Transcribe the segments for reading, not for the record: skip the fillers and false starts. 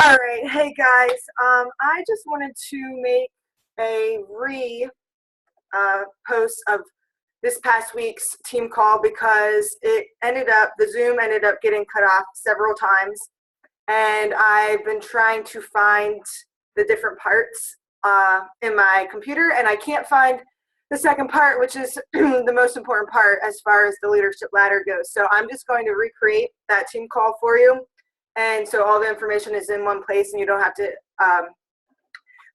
All right, hey guys. I just wanted to make a post of this past week's team call because the Zoom ended up getting cut off several times, and I've been trying to find the different parts in my computer, and I can't find the second part, which is the most important part as far as the leadership ladder goes. So I'm just going to recreate that team call for you. And so all the information is in one place, and you don't have to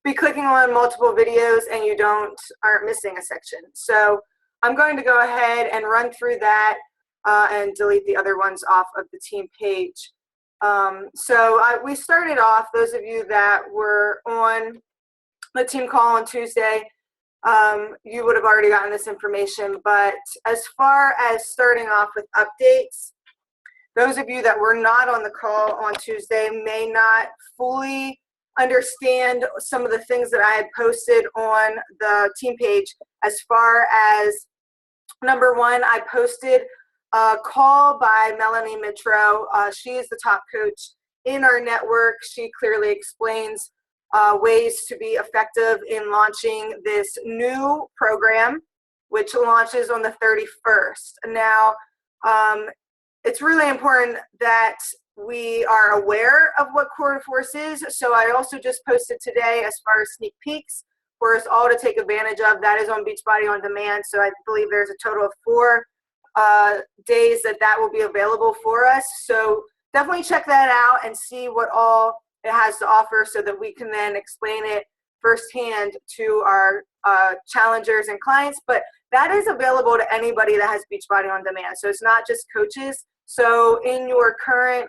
be clicking on multiple videos, and you aren't missing a section. So I'm going to go ahead and run through that and delete the other ones off of the team page. We started off, those of you that were on the team call on Tuesday, you would have already gotten this information. But as far as starting off with updates, those of you that were not on the call on Tuesday may not fully understand some of the things that I had posted on the team page. As far as number one, I posted a call by Melanie Mitro. She is the top coach in our network. She clearly explains ways to be effective in launching this new program, which launches on the 31st. Now, it's really important that we are aware of what Core Force is. So I also just posted today as far as sneak peeks for us all to take advantage of. That is on Beachbody On Demand. So I believe there's a total of 4 days that will be available for us. So definitely check that out and see what all it has to offer so that we can then explain it firsthand to our challengers and clients. But that is available to anybody that has Beachbody On Demand. So it's not just coaches. So in your current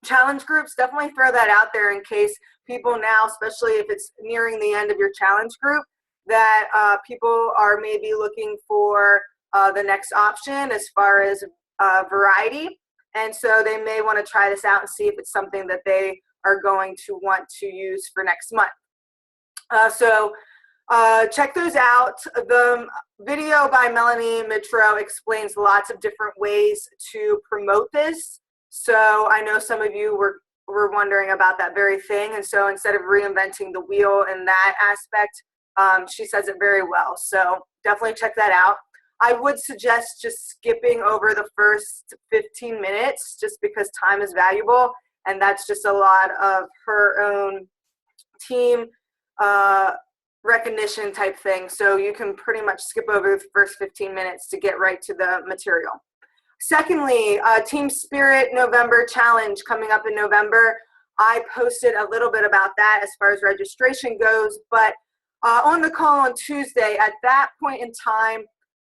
challenge groups, definitely throw that out there in case people now, especially if it's nearing the end of your challenge group, that people are maybe looking for the next option as far as variety. And so they may want to try this out and see if it's something that they are going to want to use for next month. Check those out. The video by Melanie Mitro explains lots of different ways to promote this. So I know some of you were wondering about that very thing. And so instead of reinventing the wheel in that aspect, she says it very well. So definitely check that out. I would suggest just skipping over the first 15 minutes just because time is valuable. And that's just a lot of her own team recognition type thing. So you can pretty much skip over the first 15 minutes to get right to the material. Secondly, Team Spirit November Challenge coming up in November. I posted a little bit about that as far as registration goes, but on the call on Tuesday, at that point in time,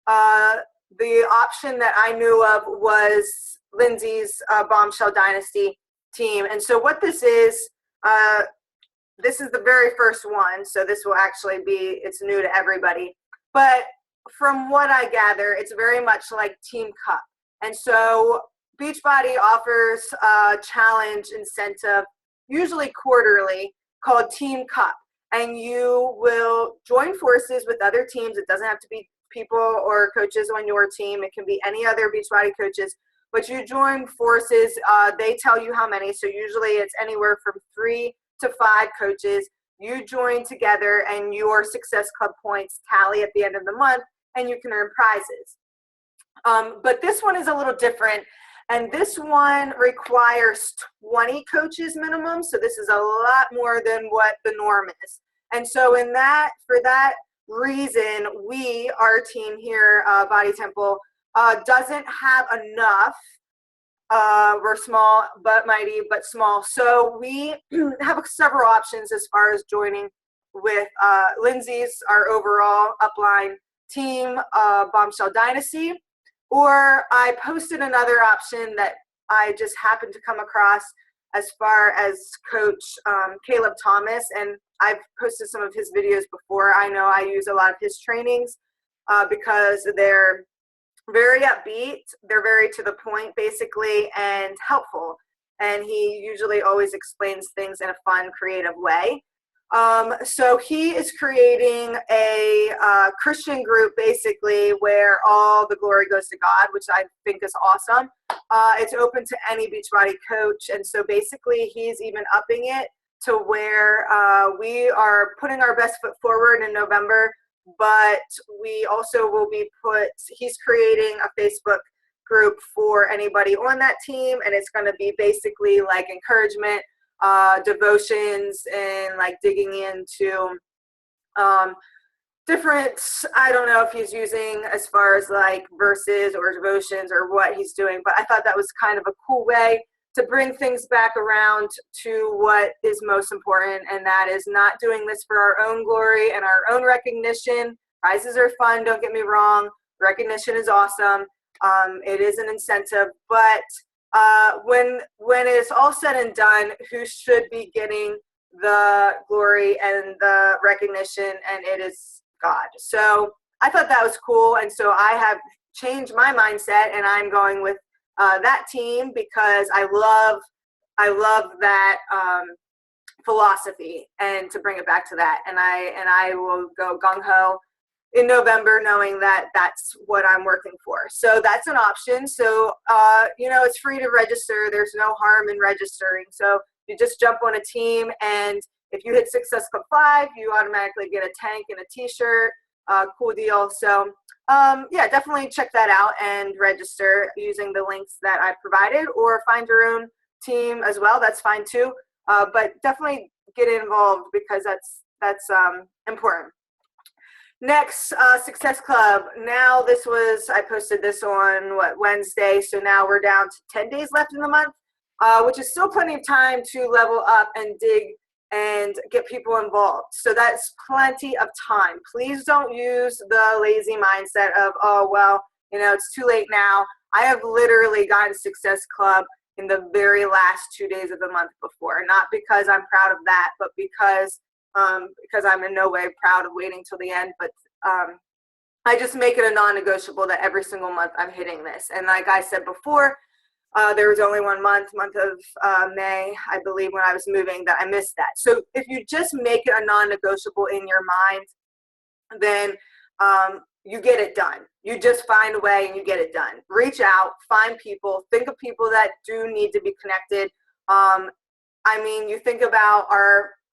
the option that I knew of was Lindsay's Bombshell Dynasty team. And so what this is the very first one, so this will actually be, it's new to everybody. But from what I gather, it's very much like Team Cup. And so Beachbody offers a challenge incentive, usually quarterly, called Team Cup. And you will join forces with other teams. It doesn't have to be people or coaches on your team. It can be any other Beachbody coaches. But you join forces. They tell you how many. So usually it's anywhere from 3 to 5 coaches. You join together, and your Success Club points tally at the end of the month, and you can earn prizes. But this one is a little different, and this one requires 20 coaches minimum. So this is a lot more than what the norm is. And so for that reason, our team here, BodyTemple, doesn't have enough. We're small but mighty, but small. So we have several options as far as joining with Lindsay's, our overall upline team, Bombshell Dynasty. Or I posted another option that I just happened to come across as far as Coach Caleb Thomas. And I've posted some of his videos before. I know I use a lot of his trainings because they're very upbeat. They're very to the point, basically, and helpful. And he usually always explains things in a fun, creative way. So he is creating a Christian group, basically, where all the glory goes to God, which I think is awesome. It's open to any Beachbody coach, and so basically he's even upping it to where we are putting our best foot forward in November, but we also will be he's creating a Facebook group for anybody on that team, and it's going to be basically like encouragement, devotions, and like digging into different, I don't know if he's using as far as like verses or devotions or what he's doing, but I thought that was kind of a cool way to bring things back around to what is most important, and that is not doing this for our own glory and our own recognition. Prizes are fun, don't get me wrong. Recognition is awesome. It is an incentive, but when it's all said and done, who should be getting the glory and the recognition? And it is God. So I thought that was cool, and so I have changed my mindset, and I'm going with that team because I love that philosophy, and to bring it back to that, and I will go gung-ho in November, knowing that that's what I'm working for. So that's an option. So, it's free to register. There's no harm in registering. So you just jump on a team, and if you hit Success Club 5, you automatically get a tank and a t-shirt. Cool deal. So, definitely check that out and register using the links that I provided, or find your own team as well. That's fine too. But definitely get involved because that's important. Next, Success Club. Now I posted this on Wednesday, so now we're down to 10 days left in the month, which is still plenty of time to level up and dig and get people involved. So that's plenty of time. Please don't use the lazy mindset of, oh, well, it's too late now. I have literally gotten Success Club in the very last 2 days of the month before, not because I'm proud of that, but because I'm in no way proud of waiting till the end, but I just make it a non-negotiable that every single month I'm hitting this. And like I said before, there was only one month of May, I believe, when I was moving, that I missed that. So if you just make it a non-negotiable in your mind, then you get it done. You just find a way and you get it done. Reach out, find people, think of people that do need to be connected. You think about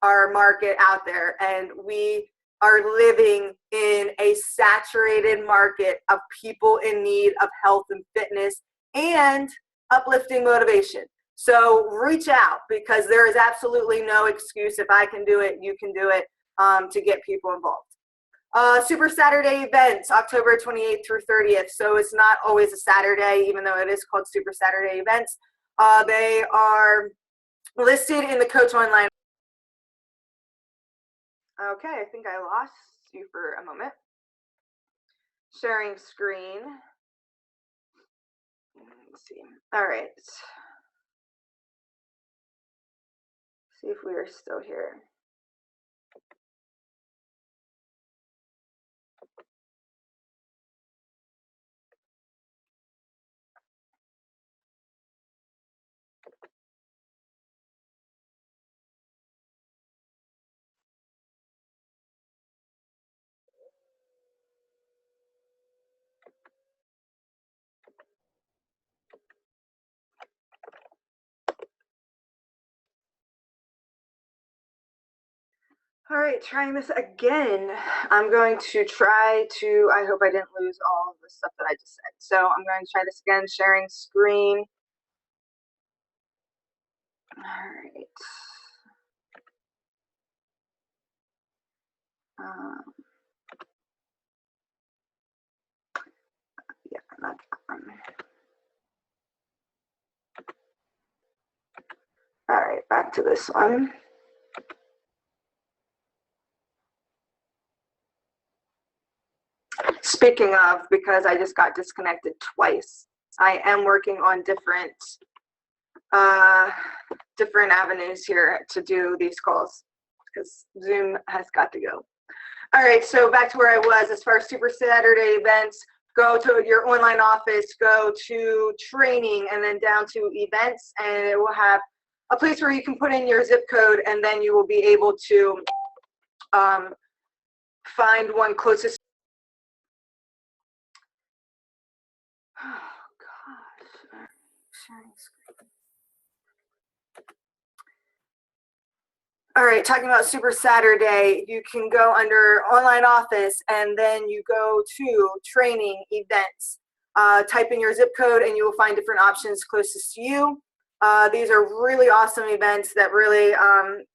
our market out there, and we are living in a saturated market of people in need of health and fitness and uplifting motivation. So reach out, because there is absolutely no excuse. If I can do it, you can do it, to get people involved. Super Saturday events, October 28th through 30th. So it's not always a Saturday, even though it is called Super Saturday events. They are listed in the Coach Online. Okay, I think I lost you for a moment. Sharing screen. Let's see. All right. See if we are still here. All right, trying this again. I'm going to try to, I hope I didn't lose all of the stuff that I just said. So I'm going to try this again, sharing screen. All right. Not that one. All right, back to this one. Speaking of, because I just got disconnected twice, I am working on different avenues here to do these calls, because Zoom has got to go. All right, so back to where I was as far as Super Saturday events. Go to your online office, go to training, and then down to events, and it will have a place where you can put in your zip code, and then you will be able to find one closest. Oh gosh, sharing screen. All right, talking about Super Saturday, you can go under online office and then you go to training events. Type in your zip code and you will find different options closest to you. These are really awesome events that really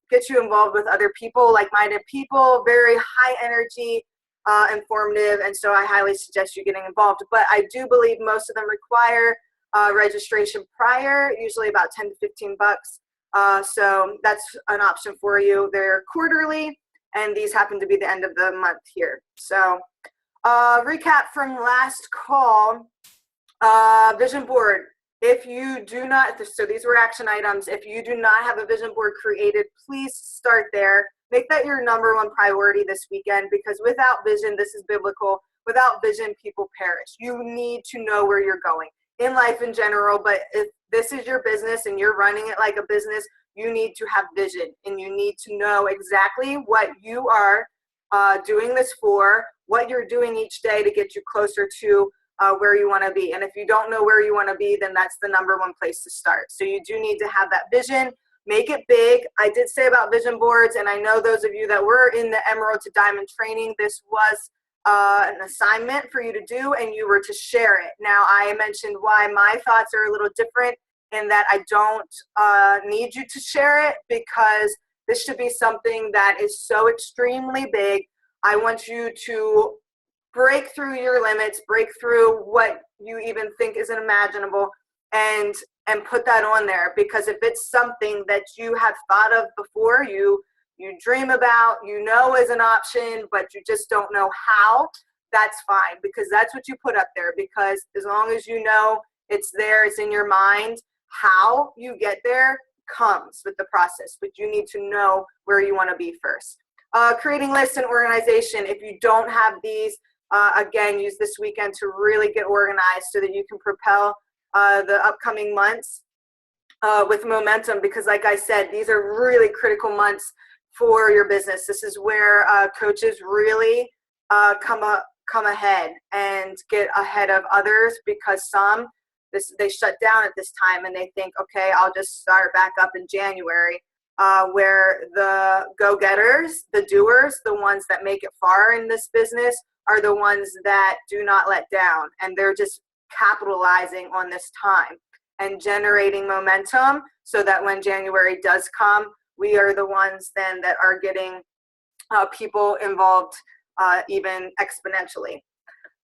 get you involved with other people, like-minded people, very high energy, informative, and so I highly suggest you getting involved. But I do believe most of them require registration prior, usually about 10 to 15 bucks. So that's an option for you. They're quarterly, and these happen to be the end of the month here. So recap from last call, vision board. If you do not, so these were action items. If you do not have a vision board created, please start there. Make that your #1 priority this weekend, because without vision, this is biblical, without vision, people perish. You need to know where you're going in life in general, but if this is your business and you're running it like a business, you need to have vision and you need to know exactly what you are doing this for, what you're doing each day to get you closer to where you want to be. And if you don't know where you want to be, then that's the #1 place to start. So you do need to have that vision. Make it big. I did say about vision boards, and I know those of you that were in the Emerald to Diamond training, this was an assignment for you to do, and you were to share it. Now, I mentioned why my thoughts are a little different in that I don't need you to share it, because this should be something that is so extremely big. I want you to break through your limits, break through what you even think is unimaginable, and put that on there. Because if it's something that you have thought of before, you dream about, you know is an option, but you just don't know how, that's fine, because that's what you put up there. Because as long as you know it's there, it's in your mind, how you get there comes with the process, but you need to know where you want to be first. Creating lists and organization. If you don't have these, again, use this weekend to really get organized so that you can propel the upcoming months with momentum, because like I said, these are really critical months for your business. This is where coaches really come ahead and get ahead of others, because they shut down at this time and they think, okay, I'll just start back up in January. Where the go-getters, the doers, the ones that make it far in this business are the ones that do not let down, and they're just capitalizing on this time and generating momentum so that when January does come, we are the ones then that are getting people involved even exponentially.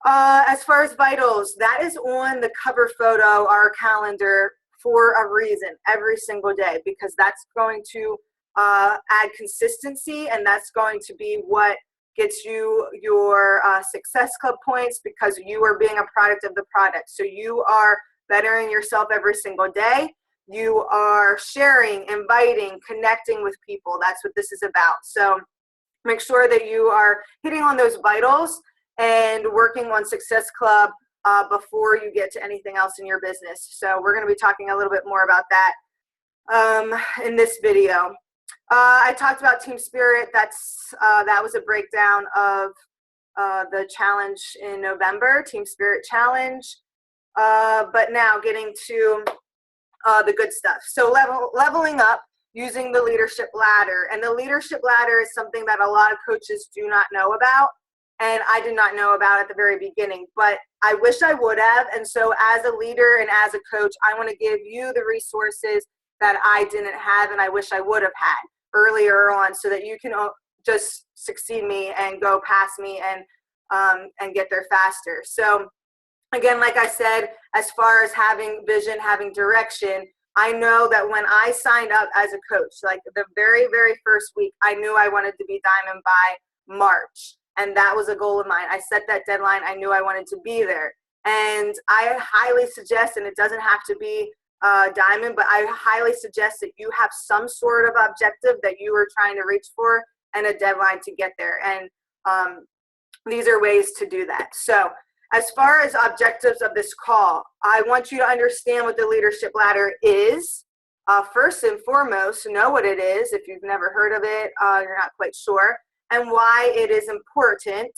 As far as vitals, that is on the cover photo, our calendar, for a reason, every single day, because that's going to add consistency, and that's going to be what gets you your Success Club points, because you are being a product of the product. So you are bettering yourself every single day. You are sharing, inviting, connecting with people. That's what this is about. So make sure that you are hitting on those vitals and working on Success Club before you get to anything else in your business. So we're going to be talking a little bit more about that in this video. I talked about team spirit. That was a breakdown of the challenge in November, Team Spirit Challenge. But now getting to the good stuff. So leveling up using the leadership ladder. And the leadership ladder is something that a lot of coaches do not know about. And I did not know about at the very beginning, but I wish I would have. And so as a leader and as a coach, I want to give you the resources that I didn't have and I wish I would have had earlier on, so that you can just succeed me and go past me and get there faster. So again, like I said, as far as having vision, having direction, I know that when I signed up as a coach, like the very, very first week, I knew I wanted to be Diamond by March. And that was a goal of mine. I set that deadline. I knew I wanted to be there. And I highly suggest, and it doesn't have to be Diamond, but I highly suggest that you have some sort of objective that you are trying to reach for and a deadline to get there. And these are ways to do that. So as far as objectives of this call, I want you to understand what the leadership ladder is. First and foremost, know what it is. If you've never heard of it, you're not quite sure. and why it is important,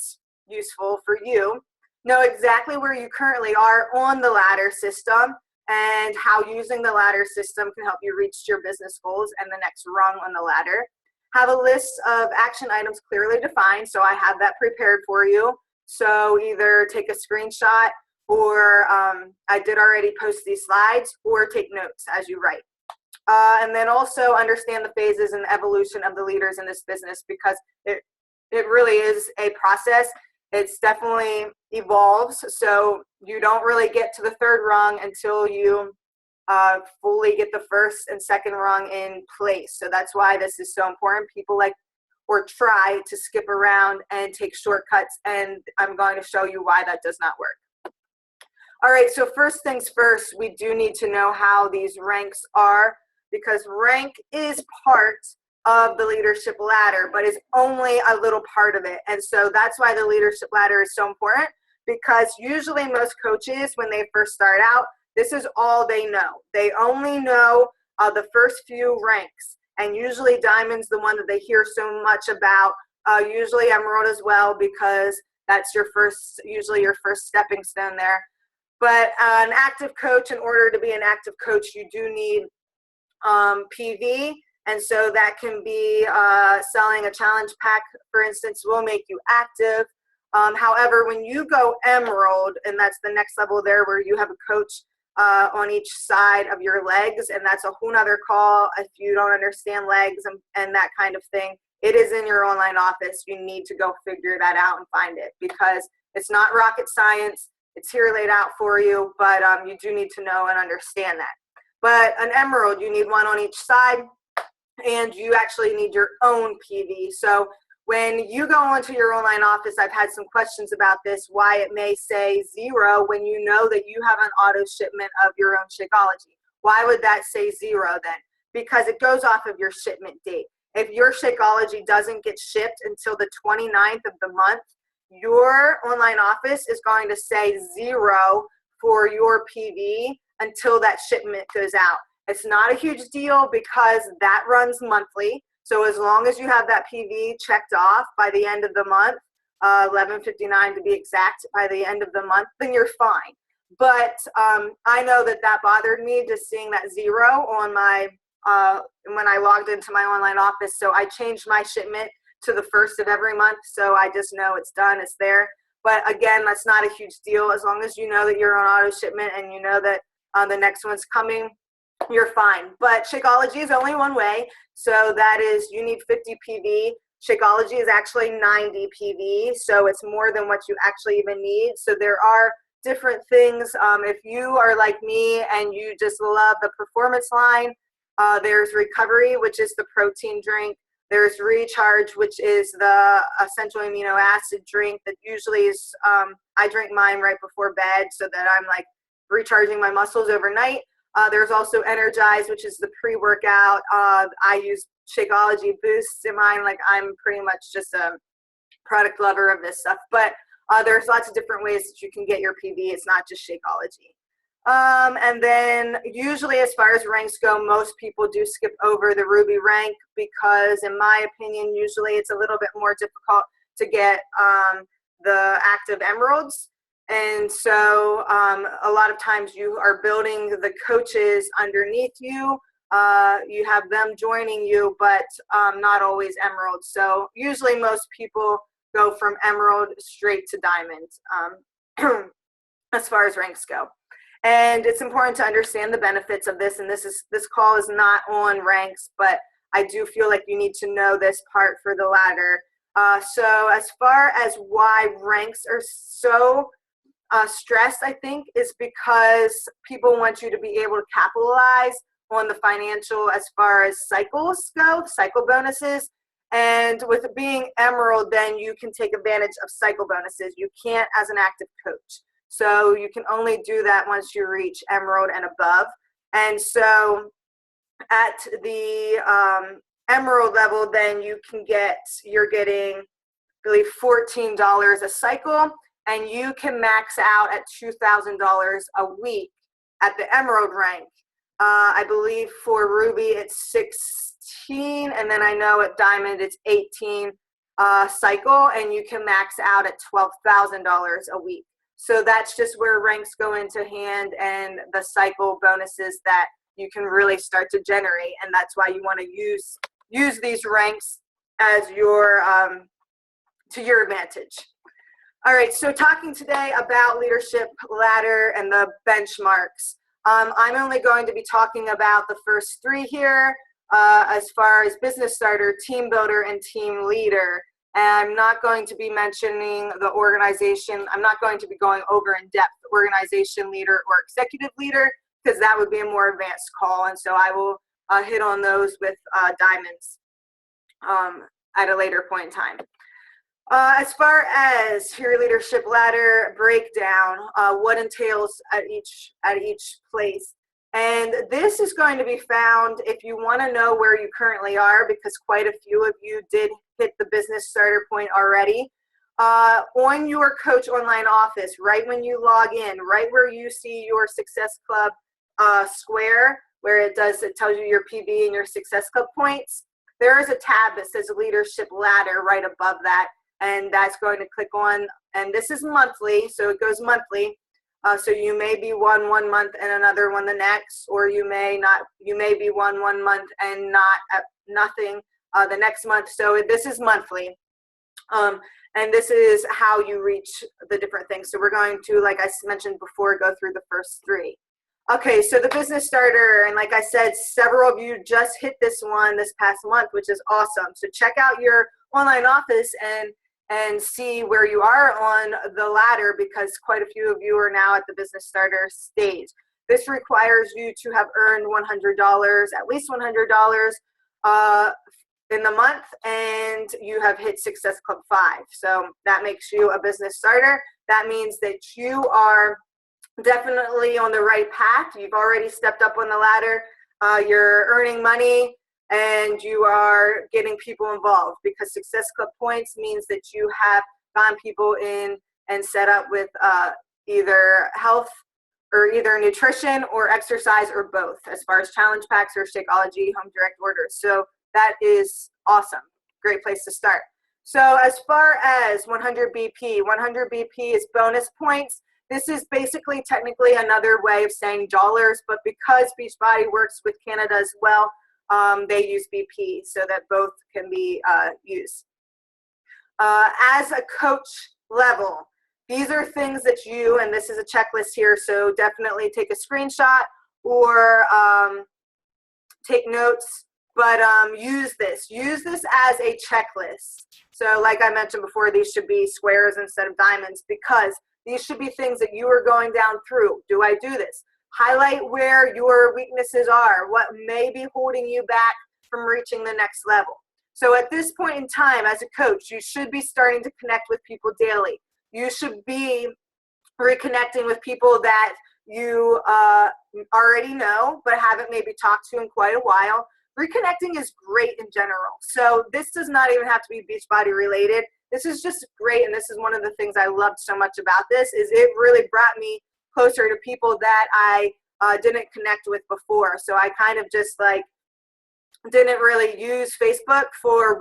useful for you. Know exactly where you currently are on the ladder system and how using the ladder system can help you reach your business goals and the next rung on the ladder. Have a list of action items clearly defined, so I have that prepared for you. So either take a screenshot, or I did already post these slides, or take notes as you write. And then also understand the phases and the evolution of the leaders in this business, because it really is a process. It's definitely evolves. So you don't really get to the third rung until you fully get the first and second rung in place. So that's why this is so important. People like or try to skip around and take shortcuts, and I'm going to show you why that does not work. All right, so first things first, we do need to know how these ranks are, because rank is part of the leadership ladder, but is only a little part of it. And so that's why the leadership ladder is so important, because usually most coaches, when they first start out, this is all they know. They only know the first few ranks, and usually Diamond's the one that they hear so much about, usually Emerald as well, because that's your first, usually your first stepping stone there. But an active coach, in order to be an active coach, you do need PV, and so that can be selling a challenge pack, for instance, will make you active. However, when you go Emerald, and that's the next level there, where you have a coach on each side of your legs, and that's a whole nother call if you don't understand legs and that kind of thing. It is in your online office. You need to go figure that out and find it, because it's not rocket science. It's here laid out for you, but you do need to know and understand that. But an Emerald, you need one on each side, and you actually need your own PV. So when you go onto your online office, I've had some questions about this, why it may say 0 when you know that you have an auto shipment of your own Shakeology. Why would that say 0 then? Because it goes off of your shipment date. If your Shakeology doesn't get shipped until the 29th of the month, your online office is going to say 0 for your PV until that shipment goes out. It's not a huge deal, because that runs monthly. So as long as you have that PV checked off by the end of the month, 11/59 to be exact, by the end of the month, then you're fine. But I know that that bothered me, just seeing that 0 on my, when I logged into my online office. So I changed my shipment to the 1st of every month. So I just know it's done, it's there. But again, that's not a huge deal. As long as you know that you're on auto shipment and you know that the next one's coming, you're fine. But Shakeology is only one way. So that is, you need 50 PV. Shakeology is actually 90 PV. So it's more than what you actually even need. So there are different things. If you are like me and you just love the performance line, there's Recovery, which is the protein drink. There's Recharge, which is the essential amino acid drink that usually is, I drink mine right before bed so that I'm like recharging my muscles overnight. There's also Energize, which is the pre-workout. I use Shakeology Boosts in mine. Like, I'm pretty much just a product lover of this stuff. But there's lots of different ways that you can get your PV. It's not just Shakeology. And then usually, as far as ranks go, most people do skip over the Ruby rank, because in my opinion, usually it's a little bit more difficult to get the active Emeralds. And so a lot of times you are building the coaches underneath you. You have them joining you, but not always Emerald. So usually most people go from Emerald straight to Diamond as far as ranks go. And it's important to understand the benefits of this. And this call is not on ranks, but I do feel like you need to know this part for the ladder. So as far as why ranks are so stressed, I think, is because people want you to be able to capitalize on the financial as far as cycles go, cycle bonuses. And with it being Emerald, then you can take advantage of cycle bonuses. You can't as an active coach. So you can only do that once you reach Emerald and above. And so at the Emerald level, then you're getting, I believe, $14 a cycle, and you can max out at $2,000 a week at the Emerald rank. I believe for Ruby it's 16, and then I know at Diamond it's 18 cycle, and you can max out at $12,000 a week. So that's just where ranks go into hand, and the cycle bonuses that you can really start to generate. And that's why you want to use these ranks as your to your advantage. All right, so talking today about leadership ladder and the benchmarks. I'm only going to be talking about the first three here, as far as business starter, team builder, and team leader. And I'm not going to be mentioning the organization. I'm not going to be going over in depth organization leader or executive leader, because that would be a more advanced call. And so I will hit on those with diamonds at a later point in time. As far as your leadership ladder breakdown, what entails at each place. And this is going to be found if you want to know where you currently are, because quite a few of you did hit the business starter point already. On your Coach Online office, right when you log in, right where you see your Success Club square, where it tells you your PB and your Success Club points, there is a tab that says Leadership Ladder right above that. And that's going to click on, and this is monthly, so it goes monthly. So you may be one month and another one the next, or you may not. You may be one month and not at nothing the next month. So this is monthly, and this is how you reach the different things. So we're going to, like I mentioned before, go through the first three. Okay, so the business starter, and like I said, several of you just hit this one this past month, which is awesome. So check out your online office and see where you are on the ladder, because quite a few of you are now at the business starter stage. This requires you to have earned $100, at least $100 in the month, and you have hit Success Club 5. So that makes you a business starter. That means that you are definitely on the right path. You've already stepped up on the ladder. You're earning money, and you are getting people involved, because Success Club points means that you have gotten people in and set up with either health or either nutrition or exercise or both, as far as challenge packs or Shakeology home direct orders. So that is awesome. Great place to start. So as far as 100 BP, 100 BP is bonus points. This is basically technically another way of saying dollars, but because Beachbody works with Canada as well, they use BP, so that both can be used. As a coach level, these are things that you, and this is a checklist here, so definitely take a screenshot or take notes, but use this as a checklist. So like I mentioned before, these should be squares instead of diamonds, because these should be things that you are going down through. Do I do this? Highlight where your weaknesses are, what may be holding you back from reaching the next level. So at this point in time, as a coach, you should be starting to connect with people daily. You should be reconnecting with people that you already know, but haven't maybe talked to in quite a while. Reconnecting is great in general. So this does not even have to be Beachbody related. This is just great, and this is one of the things I loved so much about this, is it really brought me closer to people that I didn't connect with before. So I kind of just like didn't really use Facebook for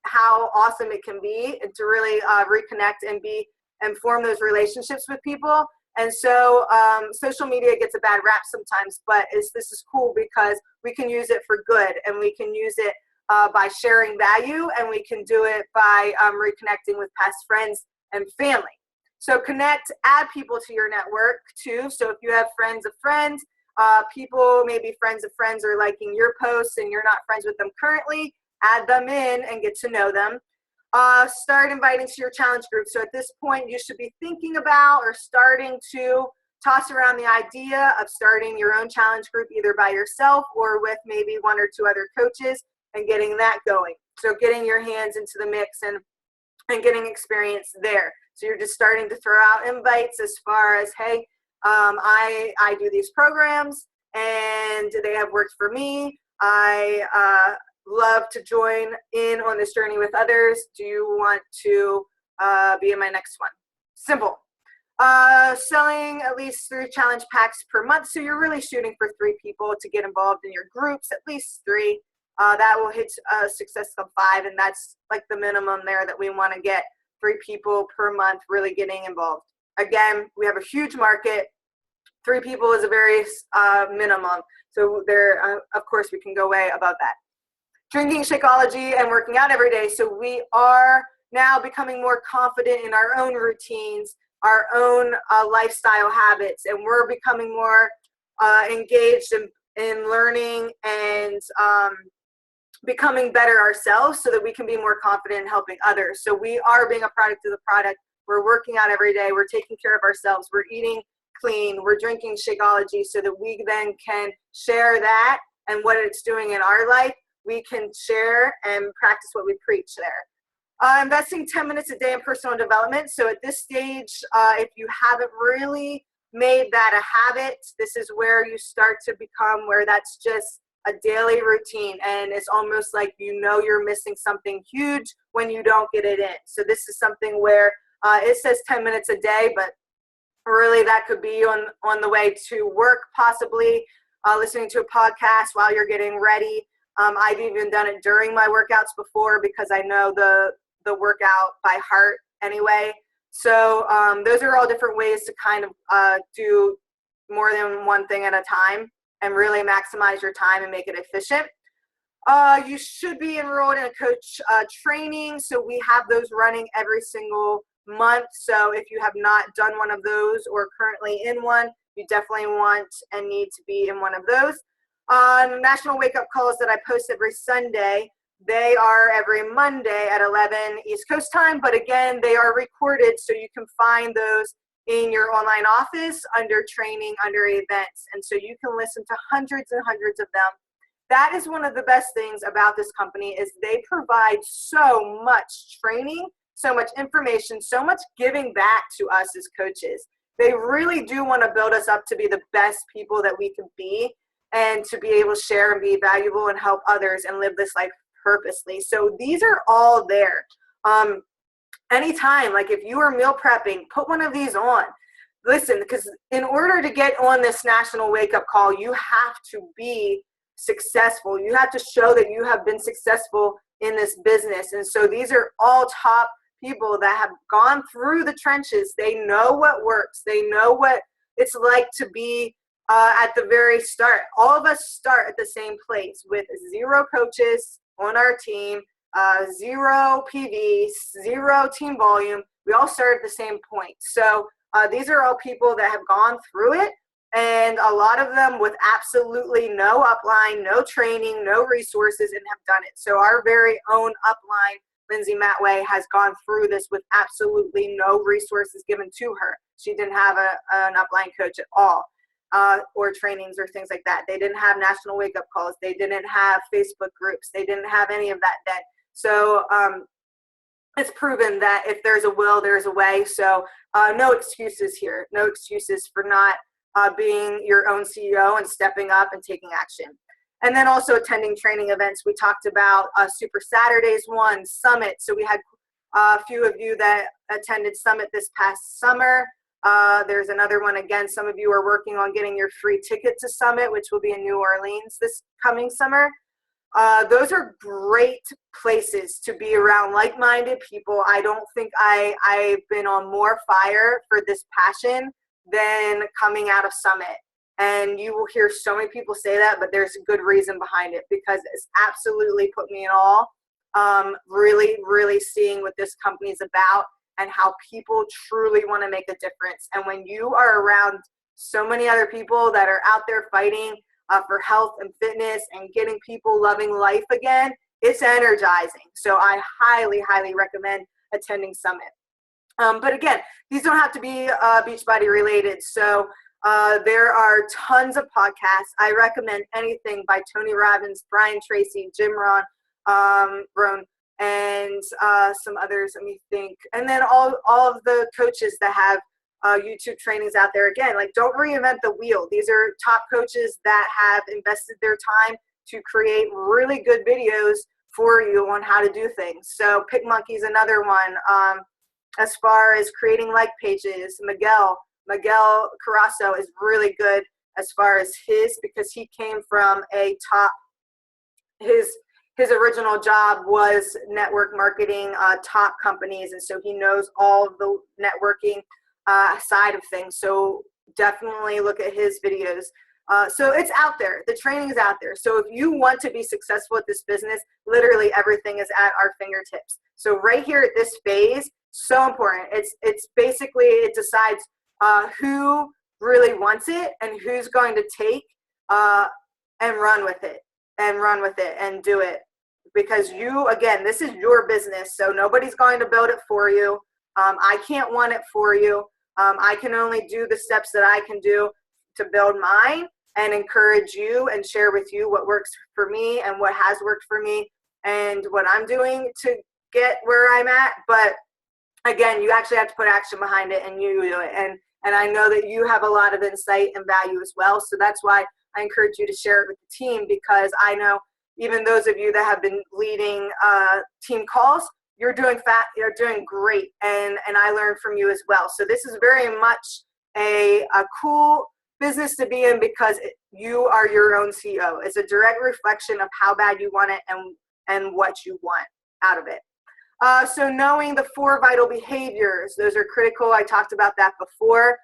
how awesome it can be, and to really reconnect and form those relationships with people. And so social media gets a bad rap sometimes, but this is cool because we can use it for good, and we can use it by sharing value, and we can do it by reconnecting with past friends and family. So connect, add people to your network too. So if you have friends of friends, people, maybe friends of friends are liking your posts and you're not friends with them currently, add them in and get to know them. Start inviting to your challenge group. So at this point, you should be thinking about or starting to toss around the idea of starting your own challenge group, either by yourself or with maybe one or two other coaches, and getting that going. So getting your hands into the mix and getting experience there. So you're just starting to throw out invites as far as, hey, I do these programs and they have worked for me. I love to join in on this journey with others. Do you want to be in my next one? Simple. Selling at least 3 challenge packs per month. So you're really shooting for 3 people to get involved in your groups, at least 3. that will hit Success Club 5, and that's like the minimum there that we want to get 3 people per month really getting involved. Again, we have a huge market. 3 people is a very minimum. So there, of course, we can go way above that. Drinking Shakeology and working out every day. So we are now becoming more confident in our own routines, our own lifestyle habits, and we're becoming more engaged in learning and becoming better ourselves so that we can be more confident in helping others. So we are being a product of the product. We're working out every day. We're taking care of ourselves. We're eating clean. We're drinking Shakeology so that we then can share that and what it's doing in our life. We can share and practice what we preach there. Investing 10 minutes a day in personal development. So at this stage, if you haven't really made that a habit, this is where you start to become where that's just a daily routine, and it's almost like you know you're missing something huge when you don't get it in. So this is something where it says 10 minutes a day, but really that could be on the way to work, possibly listening to a podcast while you're getting ready. I've even done it during my workouts before because I know the workout by heart anyway. So those are all different ways to kind of do more than one thing at a time and really maximize your time and make it efficient. You should be enrolled in a coach training. So we have those running every single month. So if you have not done one of those or currently in one, you definitely want and need to be in one of those. National Wake Up Calls that I post every Sunday, they are every Monday at 11 East Coast time, but again, they are recorded, so you can find those in your online office under training, under events, and so you can listen to hundreds and hundreds of them. That is one of the best things about this company is they provide so much training, so much information, so much giving back to us as coaches. They really do want to build us up to be the best people that we can be and to be able to share and be valuable and help others and live this life purposely. So these are all there. Anytime, like if you are meal prepping, put one of these on. Listen, because in order to get on this national wake-up call, you have to be successful. You have to show that you have been successful in this business. And so these are all top people that have gone through the trenches. They know what works. They know what it's like to be at the very start. All of us start at the same place with 0 coaches on our team, 0 PV, 0 team volume. We all start at the same point. So these are all people that have gone through it, and a lot of them with absolutely no upline, no training, no resources, and have done it. So our very own upline, Lindsay Matway, has gone through this with absolutely no resources given to her. She didn't have an upline coach at all, or trainings or things like that. They didn't have national wake-up calls. They didn't have Facebook groups. They didn't have any of that then. So it's proven that if there's a will, there's a way. So no excuses here. No excuses for not being your own CEO and stepping up and taking action. And then also attending training events. We talked about Super Saturdays one, Summit. So we had a few of you that attended Summit this past summer. There's another one again. Some of you are working on getting your free ticket to Summit, which will be in New Orleans this coming summer. Those are great places to be around like-minded people. I don't think I've been on more fire for this passion than coming out of Summit. And you will hear so many people say that, but there's a good reason behind it because it's absolutely put me in awe. Really, really seeing what this company is about and how people truly want to make a difference. And when you are around so many other people that are out there fighting for health and fitness and getting people loving life again, it's energizing. So I highly, highly recommend attending Summit. But again, these don't have to be Beachbody related. So there are tons of podcasts. I recommend anything by Tony Robbins, Brian Tracy, Jim Rohn, and some others, let me think. And then all of the coaches that have YouTube trainings out there. Again, like don't reinvent the wheel. These are top coaches that have invested their time to create really good videos for you on how to do things. So PicMonkey is another one. As far as creating like pages, Miguel Carasso is really good as far as his, because he came from a top, his his original job was network marketing, top companies, and so he knows all of the networking side of things. So definitely look at his videos. So it's out there. The training is out there. So if you want to be successful at this business, literally everything is at our fingertips. So right here at this phase, so important. It's basically, it decides who really wants it and who's going to take and run with it and do it. Because you, again, this is your business, so nobody's going to build it for you. I can't want it for you. I can only do the steps that I can do to build mine and encourage you and share with you what works for me and what has worked for me and what I'm doing to get where I'm at. But again, you actually have to put action behind it, and you do it. And I know that you have a lot of insight and value as well. So that's why I encourage you to share it with the team, because I know even those of you that have been leading team calls, you're doing great, and I learned from you as well. So this is very much a cool business to be in, because you are your own CEO. It's a direct reflection of how bad you want it and what you want out of it. So knowing the 4 vital behaviors, those are critical. I talked about that before.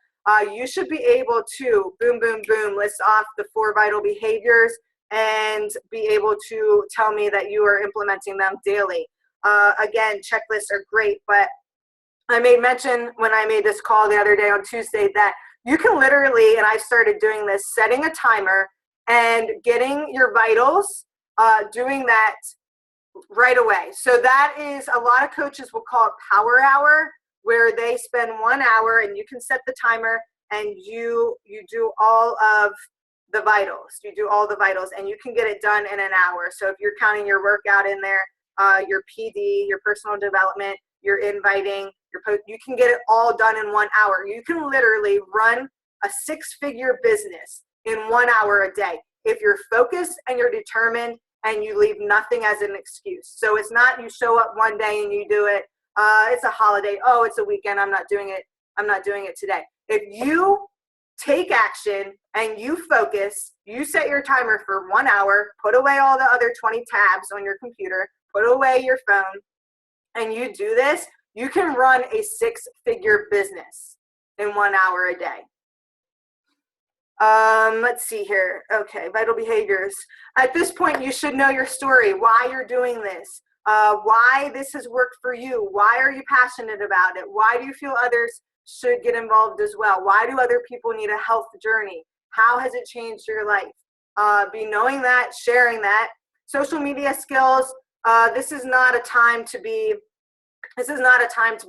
You should be able to, boom, boom, boom, list off the 4 vital behaviors and be able to tell me that you are implementing them daily. Again, checklists are great, but I made mention when I made this call the other day on Tuesday that you can literally, and I started doing this, setting a timer and getting your vitals, doing that right away. So that is, a lot of coaches will call it power hour, where they spend 1 hour and you can set the timer and you do all of the vitals. You do all the vitals and you can get it done in an hour. So if you're counting your workout in there, your PD, your personal development, your inviting, you can get it all done in 1 hour. You can literally run a 6-figure business in 1 hour a day if you're focused and you're determined and you leave nothing as an excuse. So it's not you show up one day and you do it. It's a holiday. Oh, it's a weekend. I'm not doing it. I'm not doing it today. If you take action and you focus, you set your timer for 1 hour, put away all the other 20 tabs on your computer, put away your phone, and you do this, you can run a 6-figure business in 1 hour a day. Let's see here. Okay, vital behaviors. At this point, you should know your story, why you're doing this, why this has worked for you, why are you passionate about it, why do you feel others should get involved as well, why do other people need a health journey, how has it changed your life? Be knowing that, sharing that. Social media skills. This is not a time to be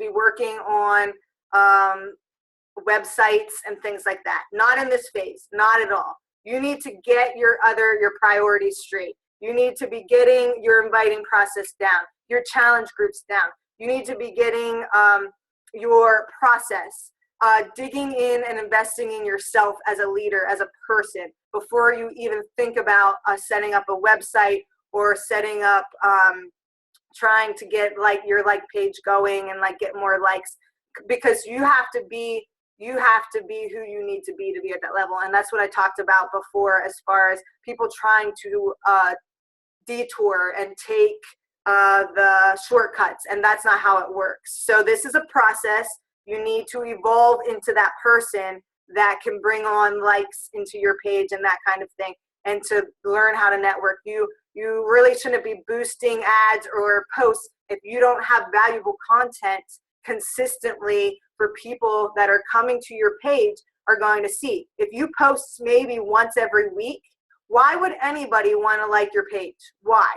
working on websites and things like that. Not in this phase, not at all. You need to get your priorities straight. You need to be getting your inviting process down, your challenge groups down. You need to be getting your process, digging in and investing in yourself as a leader, as a person, before you even think about setting up a website or setting up, trying to get your page going and get more likes, because you have to be who you need to be at that level. And that's what I talked about before, as far as people trying to detour and take the shortcuts, and that's not how it works. So this is a process. You need to evolve into that person that can bring on likes into your page and that kind of thing, and to learn how to network. You really shouldn't be boosting ads or posts if you don't have valuable content consistently for people that are coming to your page are going to see. If you post maybe once every week, why would anybody want to like your page? Why?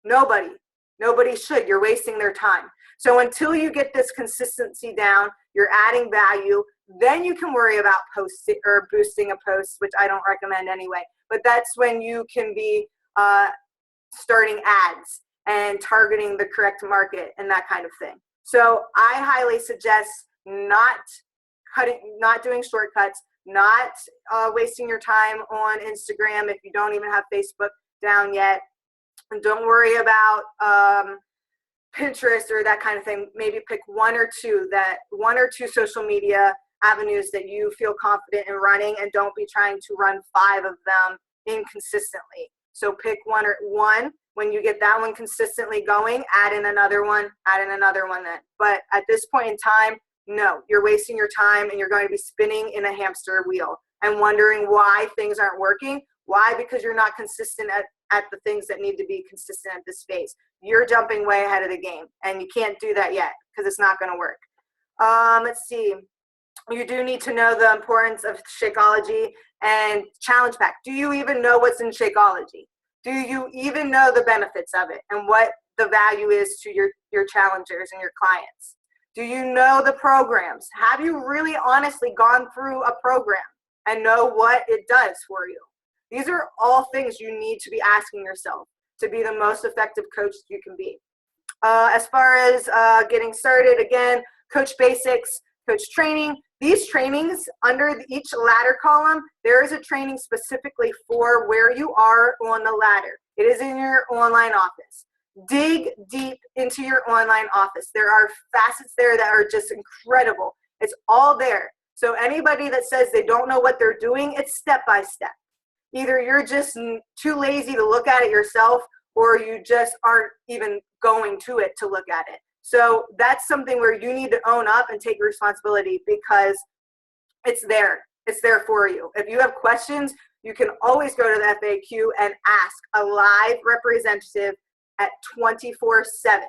Nobody should. You're wasting their time. So until you get this consistency down, you're adding value, then you can worry about posting or boosting a post, which I don't recommend anyway. But that's when you can be starting ads and targeting the correct market and that kind of thing. So I highly suggest not doing shortcuts, not wasting your time on Instagram if you don't even have Facebook down yet. And don't worry about Pinterest or that kind of thing. Maybe pick one or two social media avenues that you feel confident in running, and don't be trying to run 5 of them inconsistently. So pick one When you get that one consistently going, add in another one then. But at this point in time, no, you're wasting your time and you're going to be spinning in a hamster wheel and wondering why things aren't working. Why? Because you're not consistent at the things that need to be consistent at this phase. You're jumping way ahead of the game and you can't do that yet because it's not going to work. Let's see. You do need to know the importance of Shakeology and Challenge Pack. Do you even know what's in Shakeology? Do you even know the benefits of it and what the value is to your challengers and your clients? Do you know the programs? Have you really honestly gone through a program and know what it does for you? These are all things you need to be asking yourself to be the most effective coach you can be. As far as getting started, again, Coach Basics, Coach Training. These trainings under each ladder column, there is a training specifically for where you are on the ladder. It is in your online office. Dig deep into your online office. There are facets there that are just incredible. It's all there. So anybody that says they don't know what they're doing, it's step by step. Either you're just too lazy to look at it yourself, or you just aren't even going to it to look at it. So that's something where you need to own up and take responsibility because it's there. It's there for you. If you have questions, you can always go to the FAQ and ask a live representative at 24/7.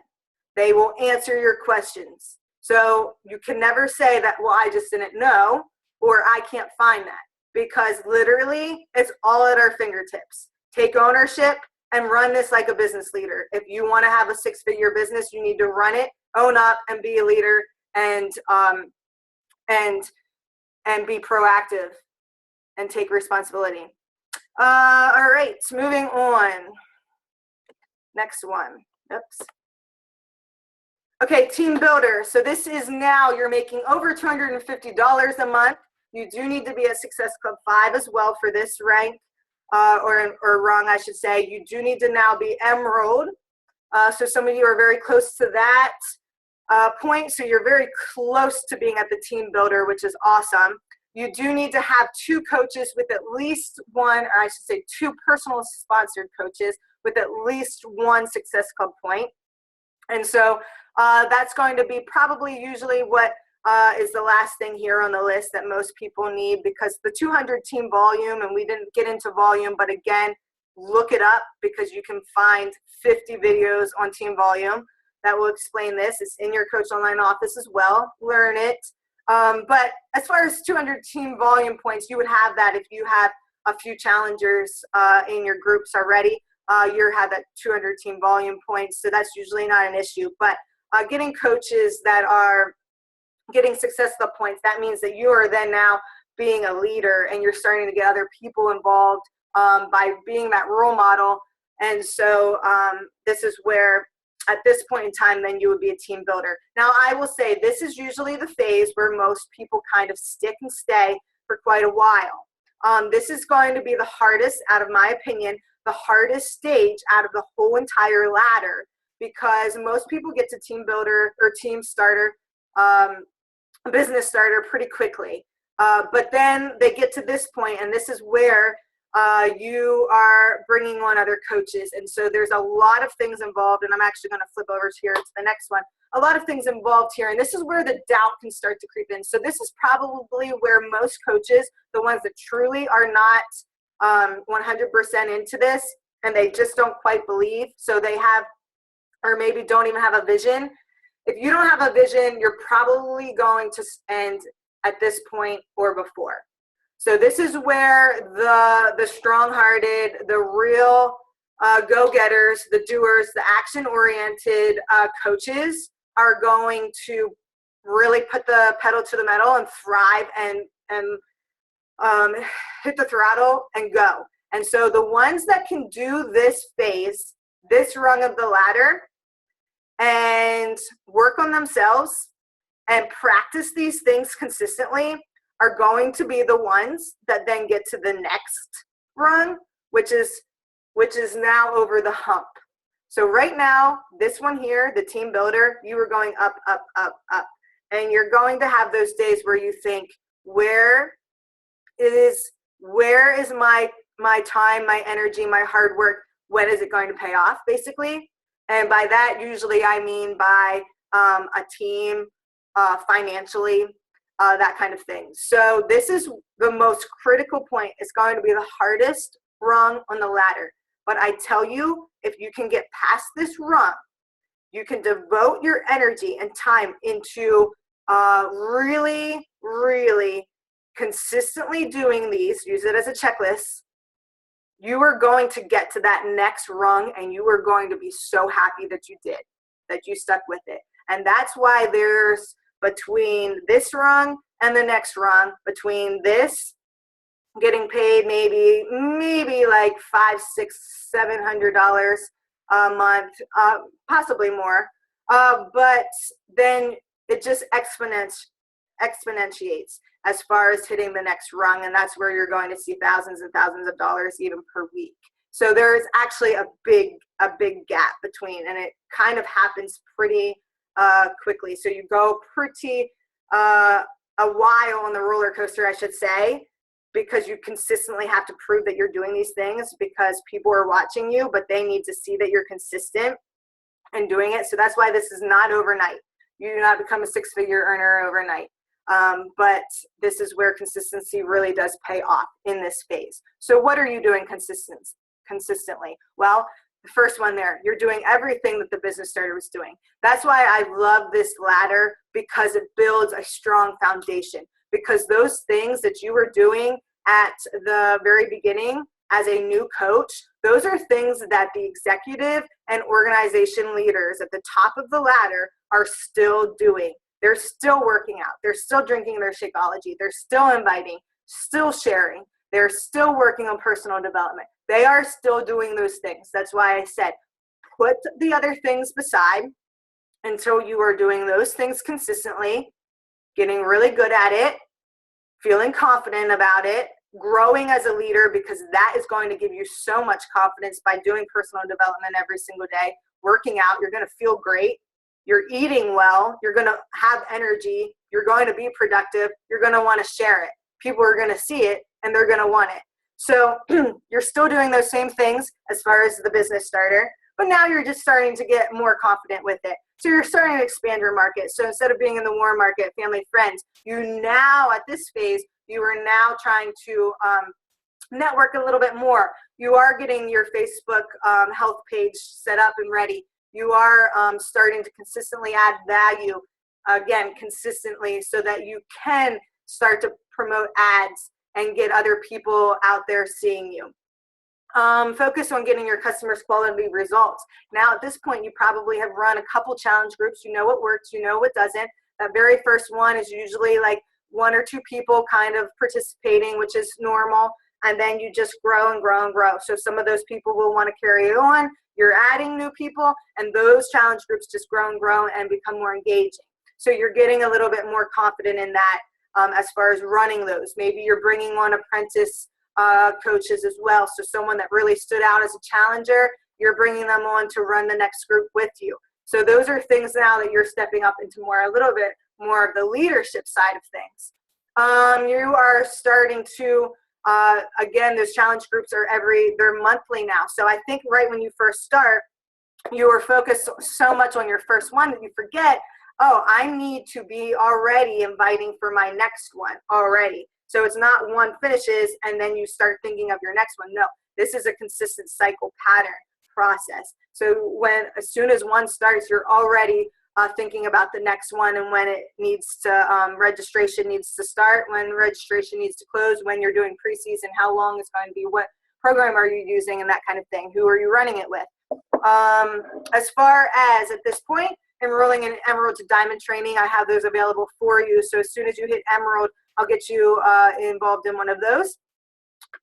They will answer your questions. So you can never say that, well, I just didn't know, or I can't find that, because literally it's all at our fingertips. Take ownership and run this like a business leader. If you want to have a 6-figure business, you need to run it, own up, and be a leader, and be proactive and take responsibility. All right, moving on. Next one. Oops. Okay, team builder. So this is now you're making over $250 a month. You do need to be at Success Club 5 as well for this rank. Or wrong, I should say. You do need to now be Emerald. So some of you are very close to that point. So you're very close to being at the team builder, which is awesome. You do need to have 2 coaches with at least one, or I should say 2 personal sponsored coaches with at least 1 Success Club point. And so that's going to be probably usually what is the last thing here on the list that most people need, because the 200 team volume, and we didn't get into volume, but again, look it up because you can find 50 videos on team volume that will explain this. It's in your Coach Online office as well. Learn it. But as far as 200 team volume points, you would have that if you have a few challengers in your groups already. You have that 200 team volume points, so that's usually not an issue. But getting coaches that are getting Success Club points, that means that you are then now being a leader and you're starting to get other people involved by being that role model. And so this is where, at this point in time, then you would be a team builder. Now, I will say this is usually the phase where most people kind of stick and stay for quite a while. This is going to be the hardest, out of my opinion, the hardest stage out of the whole entire ladder, because most people get to team builder or team starter, business starter pretty quickly. But then they get to this point, and this is where you are bringing on other coaches. And so there's a lot of things involved, and I'm actually going to flip over here to the next one. A lot of things involved here, and this is where the doubt can start to creep in. So this is probably where most coaches, the ones that truly are not 100% into this, and they just don't quite believe, so they have, or maybe don't even have a vision. If you don't have a vision, you're probably going to end at this point or before. So this is where the strong-hearted, the real go-getters, the doers, the action-oriented coaches are going to really put the pedal to the metal and thrive and hit the throttle and go. And so the ones that can do this phase, this rung of the ladder, and work on themselves and practice these things consistently are going to be the ones that then get to the next rung, which is now over the hump. So right now, this one here, the team builder, you are going up, up, up, up. And you're going to have those days where you think, where is my time, my energy, my hard work? when is it going to pay off, basically. And by that, usually I mean by a team, financially, that kind of thing. So this is the most critical point. It's going to be the hardest rung on the ladder. But I tell you, if you can get past this rung, you can devote your energy and time into really, really consistently doing these, use it as a checklist. You are going to get to that next rung, and you are going to be so happy that you did, that you stuck with it. And that's why there's between this rung and the next rung, between this getting paid maybe like $500, $600, $700 a month, possibly more, but then it just exponentiates as far as hitting the next rung, and that's where you're going to see thousands and thousands of dollars even per week. So there is actually a big gap between, and it kind of happens pretty quickly. So you go pretty a while on the roller coaster, I should say, because you consistently have to prove that you're doing these things, because people are watching you, but they need to see that you're consistent and doing it. So that's why this is not overnight. You do not become a six-figure earner overnight. But this is where consistency really does pay off in this phase. So what are you doing consistently? Well, the first one there, you're doing everything that the business starter was doing. That's why I love this ladder, because it builds a strong foundation. Because those things that you were doing at the very beginning as a new coach, those are things that the executive and organization leaders at the top of the ladder are still doing. They're still working out. They're still drinking their Shakeology. They're still inviting, still sharing. They're still working on personal development. They are still doing those things. That's why I said, put the other things beside until you are doing those things consistently, getting really good at it, feeling confident about it, growing as a leader, because that is going to give you so much confidence by doing personal development every single day, working out. You're going to feel great. You're eating well. You're going to have energy. You're going to be productive. You're going to want to share it. People are going to see it, and they're going to want it. So you're still doing those same things as far as the business starter, but now you're just starting to get more confident with it. So you're starting to expand your market. So instead of being in the warm market, family, friends, you now at this phase, you are now trying to network a little bit more. You are getting your Facebook health page set up and ready. You are starting to consistently add value, again, consistently, so that you can start to promote ads and get other people out there seeing you. Focus on getting your customers quality results. Now, at this point, you probably have run a couple challenge groups. You know what works, you know what doesn't. That very first one is usually like one or two people kind of participating, which is normal. And then you just grow and grow and grow. So some of those people will want to carry it on. You're adding new people, and those challenge groups just grow and become more engaging. So you're getting a little bit more confident in that as far as running those. Maybe you're bringing on apprentice coaches as well. So someone that really stood out as a challenger, you're bringing them on to run the next group with you. So those are things now that you're stepping up into a little bit more of the leadership side of things. You are starting to, again, those challenge groups they're monthly now. So I think right when you first start, you are focused so much on your first one that you forget, oh, I need to be already inviting for my next one already. So it's not one finishes and then you start thinking of your next one. No, this is a consistent cycle pattern process. So as soon as one starts, you're already thinking about the next one, and when it needs to, registration needs to start, when registration needs to close, when you're doing preseason, how long it's going to be, what program are you using, and that kind of thing. Who are you running it with? As far as at this point, enrolling in Emerald to Diamond training, I have those available for you. So as soon as you hit Emerald, I'll get you involved in one of those.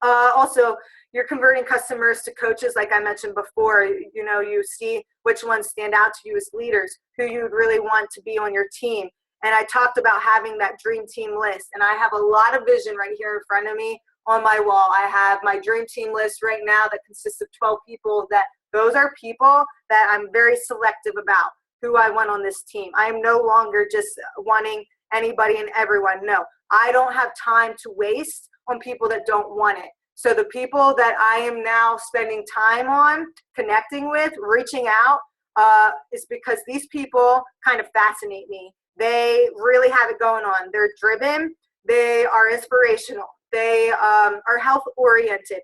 Also, you're converting customers to coaches, like I mentioned before. You know, you see which ones stand out to you as leaders, who you would really want to be on your team. And I talked about having that dream team list. And I have a lot of vision right here in front of me on my wall. I have my dream team list right now that consists of 12 people. Those are people that I'm very selective about who I want on this team. I am no longer just wanting anybody and everyone. No, I don't have time to waste on people that don't want it. So the people that I am now spending time on, connecting with, reaching out, is because these people kind of fascinate me. They really have it going on. They're driven. They are inspirational. They are health oriented.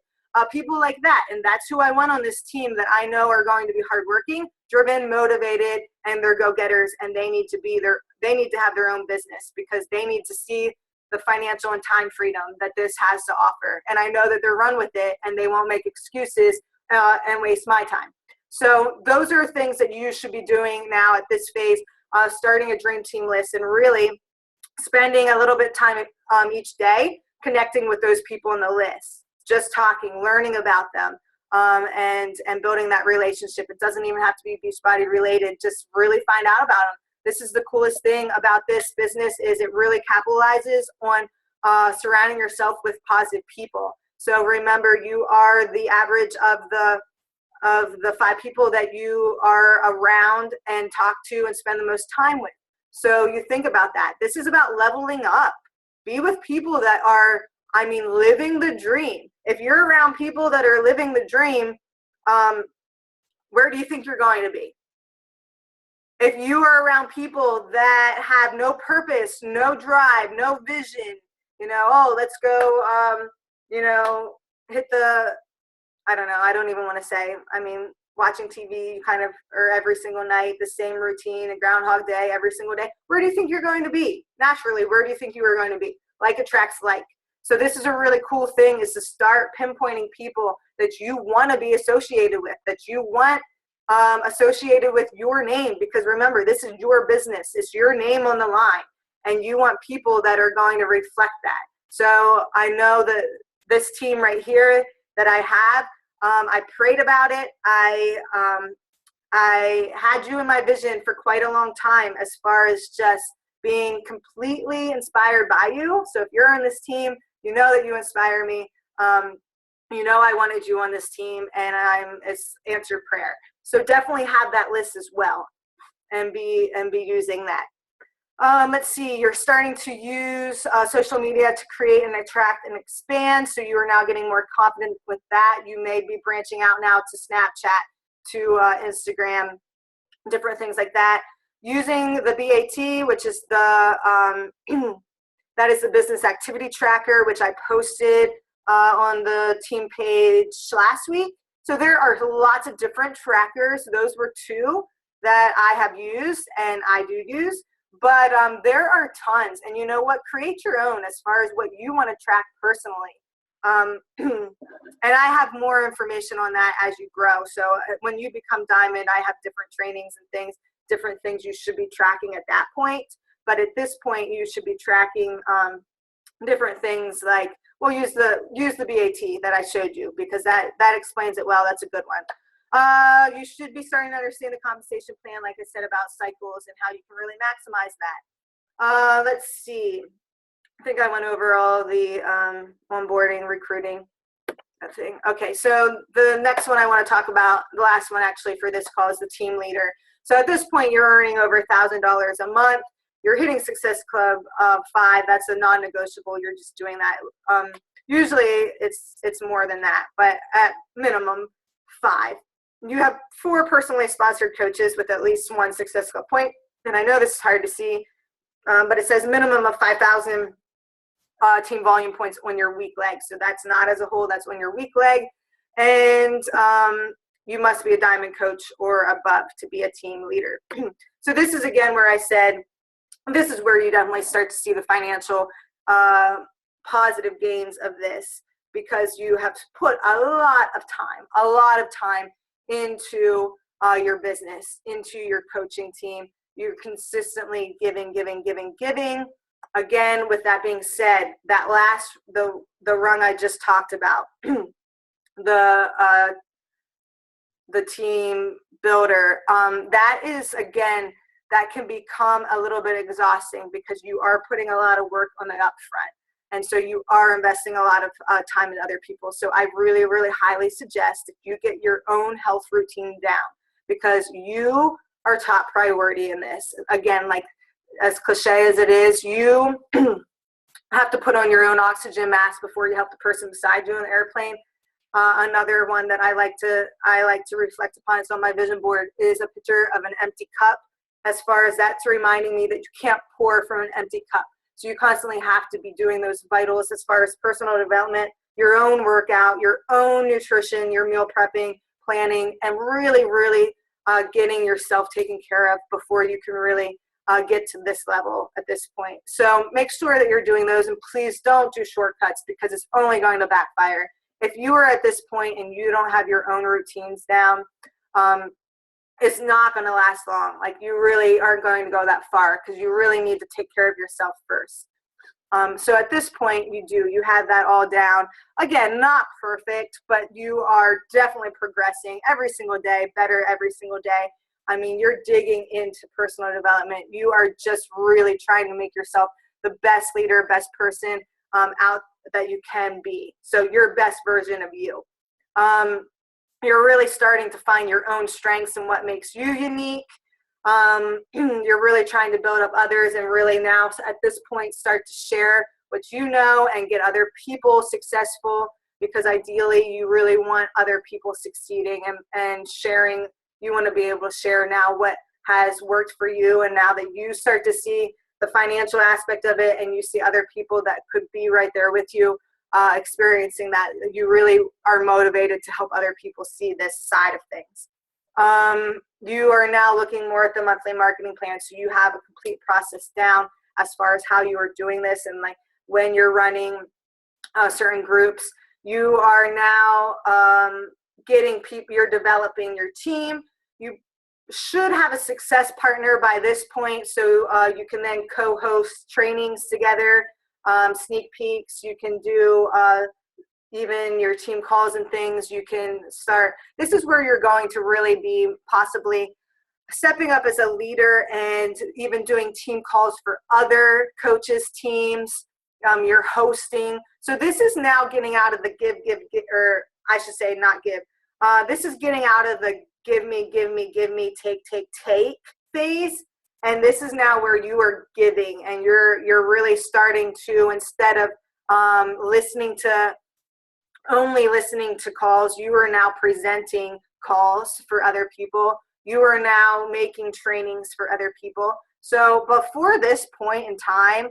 People like that. And that's who I want on this team that I know are going to be hardworking, driven, motivated, and they're go-getters. And they need to have their own business because they need to see the financial and time freedom that this has to offer. And I know that they'll run with it and they won't make excuses and waste my time. So those are things that you should be doing now at this phase, starting a dream team list and really spending a little bit of time each day connecting with those people in the list, just talking, learning about them, and building that relationship. It doesn't even have to be Beachbody related. Just really find out about them. This is the coolest thing about this business is it really capitalizes on surrounding yourself with positive people. So remember, you are the average of the 5 people that you are around and talk to and spend the most time with. So you think about that. This is about leveling up. Be with people that are, living the dream. If you're around people that are living the dream, where do you think you're going to be? If you are around people that have no purpose, no drive, no vision, let's go, hit the, I don't know, I don't even want to say, watching TV or every single night, the same routine, a Groundhog Day every single day. Where do you think you're going to be? Naturally, where do you think you are going to be? Like attracts like. So this is a really cool thing is to start pinpointing people that you want to be associated with, that you want associated with your name, because remember, this is your business. It's your name on the line, and you want people that are going to reflect that. So I know that this team right here that I have, I prayed about it. I had you in my vision for quite a long time as far as just being completely inspired by you. So if you're on this team, you know that you inspire me. I wanted you on this team, and it's answered prayer. So definitely have that list as well, and be using that. Let's see, you're starting to use social media to create and attract and expand. So you are now getting more confident with that. You may be branching out now to Snapchat, to Instagram, different things like that. Using the BAT, which is the that is the business activity tracker, which I posted on the team page last week. So there are lots of different trackers. Those were 2 that I have used and I do use, but there are tons. And you know what? Create your own as far as what you want to track personally. And I have more information on that as you grow. So when you become Diamond, I have different trainings and things, different things you should be tracking at that point. But at this point, you should be tracking different things like, well, use the BAT that I showed you, because that explains it well. That's a good one. You should be starting to understand the compensation plan, like I said, about cycles and how you can really maximize that. Let's see. I think I went over all the onboarding, recruiting, that thing. Okay, so the next one I want to talk about, the last one actually for this call, is the team leader. So at this point, you're earning over $1,000 a month. You're hitting Success Club 5. That's a non-negotiable. You're just doing that. Usually it's more than that, but at minimum 5. You have 4 personally sponsored coaches with at least 1 Success Club point. And I know this is hard to see, but it says minimum of 5,000 team volume points on your weak leg. So that's not as a whole, that's on your weak leg. And you must be a Diamond coach or above to be a team leader. So this is again where I said, this is where you definitely start to see the financial positive gains of this, because you have put a lot of time into your business, into your coaching team. You're consistently giving. Again, with that being said, that last, the rung I just talked about, the team builder, that is, again, that can become a little bit exhausting because you are putting a lot of work on the upfront. And so you are investing a lot of time in other people. So I really, really highly suggest that you get your own health routine down, because you are top priority in this. Again, like as cliche as it is, you have to put on your own oxygen mask before you help the person beside you on the airplane. Another one that I like to reflect upon, it's on my vision board, is a picture of an empty cup. As far as that's reminding me that you can't pour from an empty cup. So you constantly have to be doing those vitals as far as personal development, your own workout, your own nutrition, your meal prepping, planning, and really, really getting yourself taken care of before you can really get to this level at this point. So make sure that you're doing those, and please don't do shortcuts because it's only going to backfire. If you are at this point and you don't have your own routines down, it's not going to last long. Like, you really aren't going to go that far because you really need to take care of yourself first. So at this point, you have that all down. Again, not perfect, but you are definitely progressing every single day, better every single day. I mean, you're digging into personal development. You are just really trying to make yourself the best leader, best person out that you can be. So your best version of you. You're really starting to find your own strengths and what makes you unique. You're really trying to build up others, and really now at this point start to share what you know and get other people successful, because ideally you really want other people succeeding and sharing. You want to be able to share now what has worked for you, and now that you start to see the financial aspect of it and you see other people that could be right there with you experiencing that, you really are motivated to help other people see this side of things. You are now looking more at the monthly marketing plan, so you have a complete process down as far as how you are doing this, and like when you're running certain groups, you are now getting people, you're developing your team. You should have a success partner by this point, so you can then co-host trainings together, sneak peeks. You can do even your team calls and things. You can start, this is where you're going to really be possibly stepping up as a leader and even doing team calls for other coaches' teams. You're hosting. So this is now getting out of the give, or I should say not give. This is getting out of the give me, take phase. And this is now where you are giving, and you're really starting to, instead of only listening to calls, you are now presenting calls for other people. You are now making trainings for other people. So before this point in time,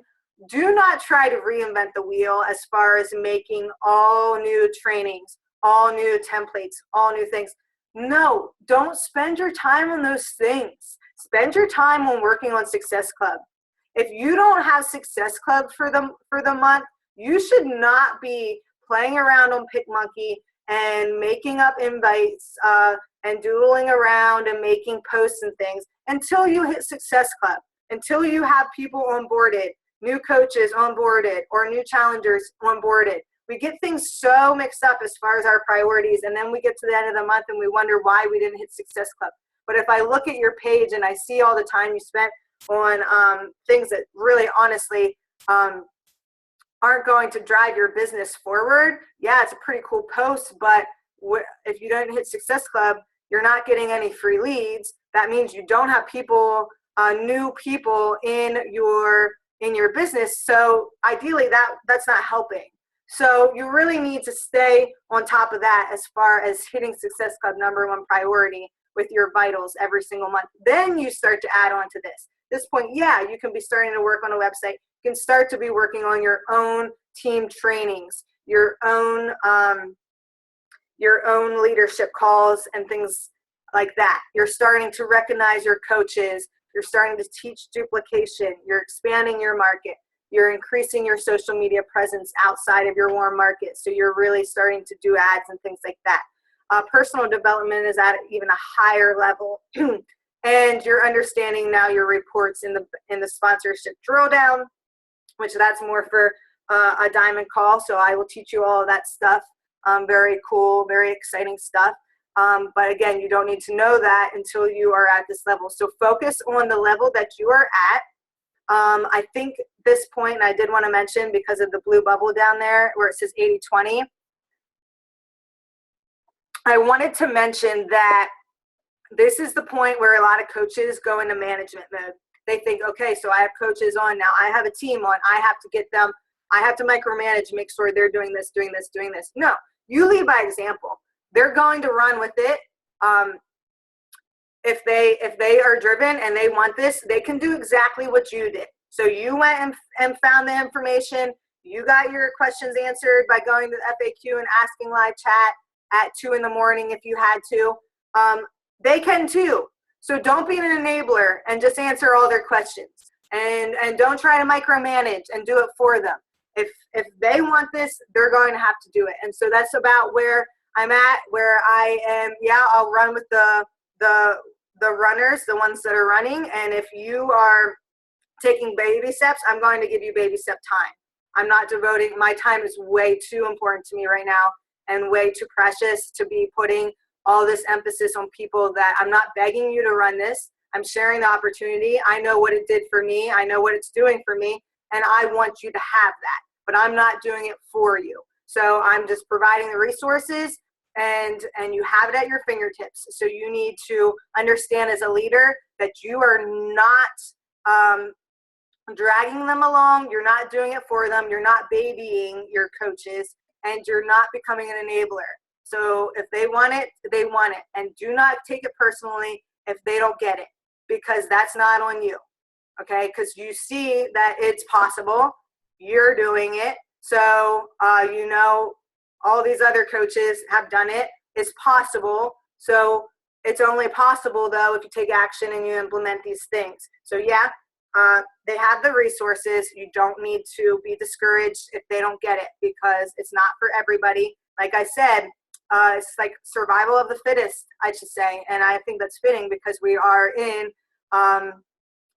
do not try to reinvent the wheel as far as making all new trainings, all new templates, all new things. No, don't spend your time on those things. Spend your time on working on Success Club. If you don't have Success Club for the month, you should not be playing around on PicMonkey and making up invites and doodling around and making posts and things until you hit Success Club, until you have people onboarded, new coaches onboarded, or new challengers onboarded. We get things so mixed up as far as our priorities, and then we get to the end of the month and we wonder why we didn't hit Success Club. But if I look at your page and I see all the time you spent on things that really honestly aren't going to drive your business forward, yeah, it's a pretty cool post, but if you don't hit Success Club, you're not getting any free leads. That means you don't have people, new people in your business. So ideally that's not helping. So you really need to stay on top of that as far as hitting Success Club #1 priority with your vitals every single month. Then you start to add on to this. This point, yeah, you can be starting to work on a website. You can start to be working on your own team trainings, your own leadership calls and things like that. You're starting to recognize your coaches. You're starting to teach duplication. You're expanding your market. You're increasing your social media presence outside of your warm market. So you're really starting to do ads and things like that. Personal development is at even a higher level. And you're understanding now your reports in the sponsorship drill down, which that's more for a diamond call. So I will teach you all of that stuff. Very cool, very exciting stuff. But again, you don't need to know that until you are at this level. So focus on the level that you are at. I think this point, and I did want to mention because of the blue bubble down there where it says 80-20, I wanted to mention that this is the point where a lot of coaches go into management mode. They think, okay, so I have coaches on now. I have a team on. I have to get them I have to micromanage, make sure they're doing this, doing this, doing this. No, you lead by example. They're going to run with it. If they are driven and they want this, they can do exactly what you did. So you went and found the information. You got your questions answered by going to the FAQ and asking live chat at 2 in the morning if you had to. They can too. So don't be an enabler and just answer all their questions. And don't try to micromanage and do it for them. If they want this, they're going to have to do it. And so that's about where I'm at, where I am. Yeah, I'll run with the runners, the ones that are running. And if you are taking baby steps, I'm going to give you baby step time. I'm not devoting, my time is way too important to me right now and way too precious to be putting all this emphasis on people that I'm not begging you to run this. I'm sharing the opportunity. I know what it did for me. I know what it's doing for me. And I want you to have that, but I'm not doing it for you. So I'm just providing the resources and you have it at your fingertips. So you need to understand as a leader that you are not dragging them along. You're not doing it for them. You're not babying your coaches, and you're not becoming an enabler. So if they want it, they want it. And do not take it personally if they don't get it, because that's not on you. Okay, because you see that it's possible, you're doing it, so you know all these other coaches have done it. It's possible, so it's only possible though if you take action and you implement these things. So yeah, they have the resources. You don't need to be discouraged if they don't get it, because it's not for everybody. Like I said, it's like survival of the fittest, I should say, and I think that's fitting because we are in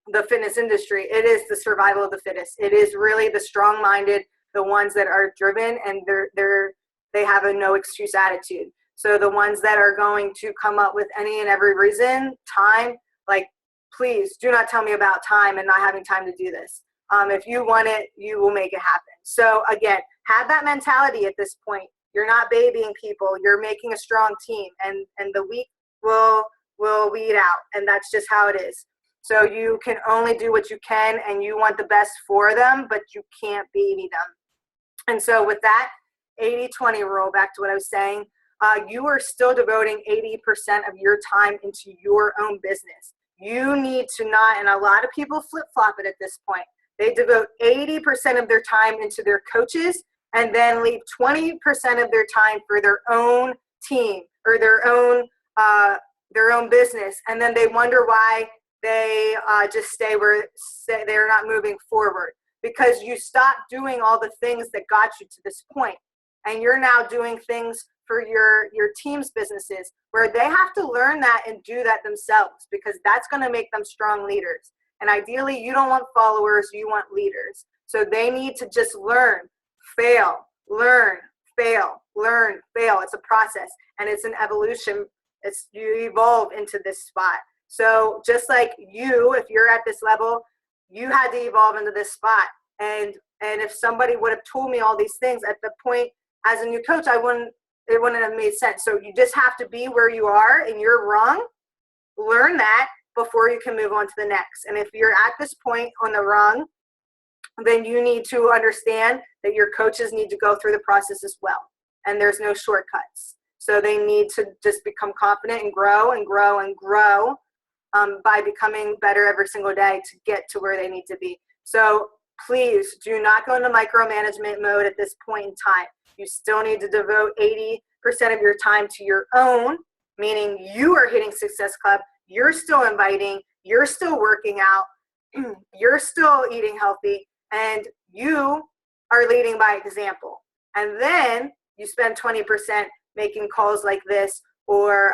the fitness industry. It is the survival of the fittest. It is really the strong-minded, the ones that are driven, and they have a no excuse attitude. So the ones that are going to come up with any and every reason, time, like, please do not tell me about time and not having time to do this. If you want it, you will make it happen. So again, have that mentality at this point. You're not babying people. You're making a strong team, and the weak will weed out, and that's just how it is. So you can only do what you can, and you want the best for them, but you can't baby them. And so with that 80-20 rule, back to what I was saying, you are still devoting 80% of your time into your own business. You need to not, and a lot of people flip-flop it at this point. They devote 80% of their time into their coaches and then leave 20% of their time for their own team or their own business. And then they wonder why they just stay where they're not moving forward, because you stopped doing all the things that got you to this point, and you're now doing things for your team's businesses where they have to learn that and do that themselves, because that's going to make them strong leaders. And ideally, you don't want followers, you want leaders. So they need to just learn, fail, learn, fail, learn, fail. It's a process, and it's an evolution. You evolve into this spot. So just like you, if you're at this level, you had to evolve into this spot. And if somebody would have told me all these things at the point as a new coach, it wouldn't have made sense. So you just have to be where you are and you're wrong. Learn that before you can move on to the next. And if you're at this point on the rung, then you need to understand that your coaches need to go through the process as well. And there's no shortcuts. So they need to just become confident and grow and grow and grow by becoming better every single day to get to where they need to be. So please do not go into micromanagement mode at this point in time. You still need to devote 80% of your time to your own, meaning you are hitting Success Club, you're still inviting, you're still working out, you're still eating healthy, and you are leading by example. And then you spend 20% making calls like this, or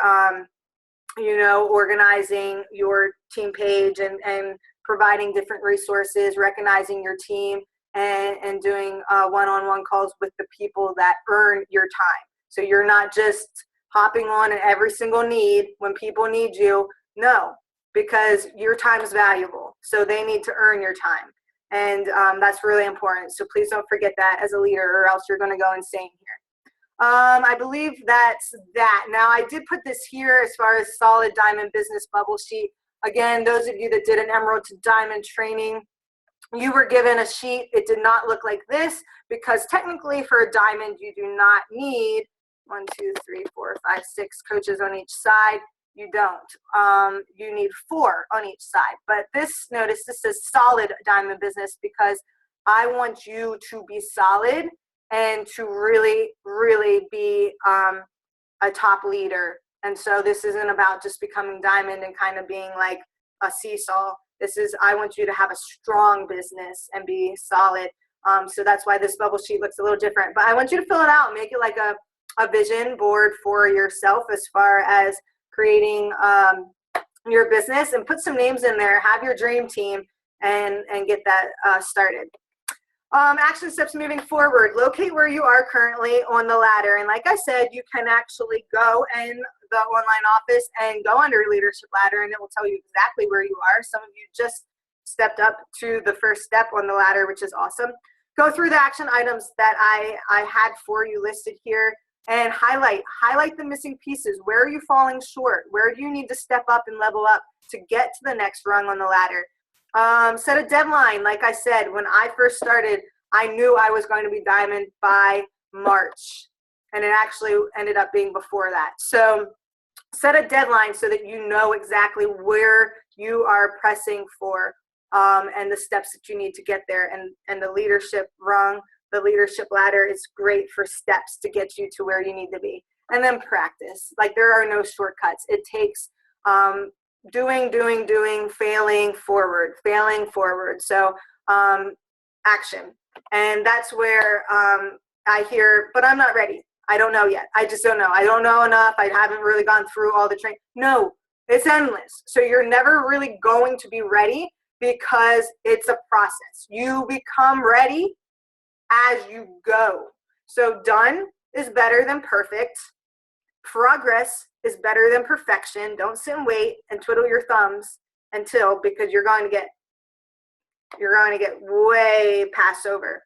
organizing your team page and providing different resources, recognizing your team, and doing one-on-one calls with the people that earn your time. So you're not just hopping on at every single need when people need you. No, because your time is valuable. So they need to earn your time. And that's really important. So please don't forget that as a leader, or else you're going to go insane here. I believe that's that. Now, I did put this here as far as solid diamond business bubble sheet. Again, those of you that did an Emerald to Diamond training, you were given a sheet. It did not look like this, because technically for a diamond, you do not need 1, 2, 3, 4, 5, 6 coaches on each side. You don't. You need 4 on each side. But notice this is solid diamond business, because I want you to be solid and to really, really be a top leader. And so this isn't about just becoming diamond and kind of being like a seesaw. I want you to have a strong business and be solid. So that's why this bubble sheet looks a little different. But I want you to fill it out, make it like a vision board for yourself as far as creating your business, and put some names in there. Have your dream team and get that started. Action steps moving forward. Locate where you are currently on the ladder. And like I said, you can actually go in the online office and go under leadership ladder, and it will tell you exactly where you are. Some of you just stepped up to the first step on the ladder, which is awesome. Go through the action items that I had for you listed here, and highlight the missing pieces. Where are you falling short? Where do you need to step up and level up to get to the next rung on the ladder? Set a deadline. Like I said, when I first started, I knew I was going to be diamond by March, and it actually ended up being before that. So set a deadline so that you know exactly where you are pressing for, and the steps that you need to get there. And the leadership rung, the leadership ladder is great for steps to get you to where you need to be. And then practice. Like, there are no shortcuts. It takes doing, failing forward. So action. And that's where I hear, but I'm not ready. I don't know yet. I just don't know. I don't know enough. I haven't really gone through all the training. No, it's endless. So you're never really going to be ready, because it's a process. You become ready as you go. So done is better than perfect. Progress is better than perfection. Don't sit and wait and twiddle your thumbs because you're going to get way past over.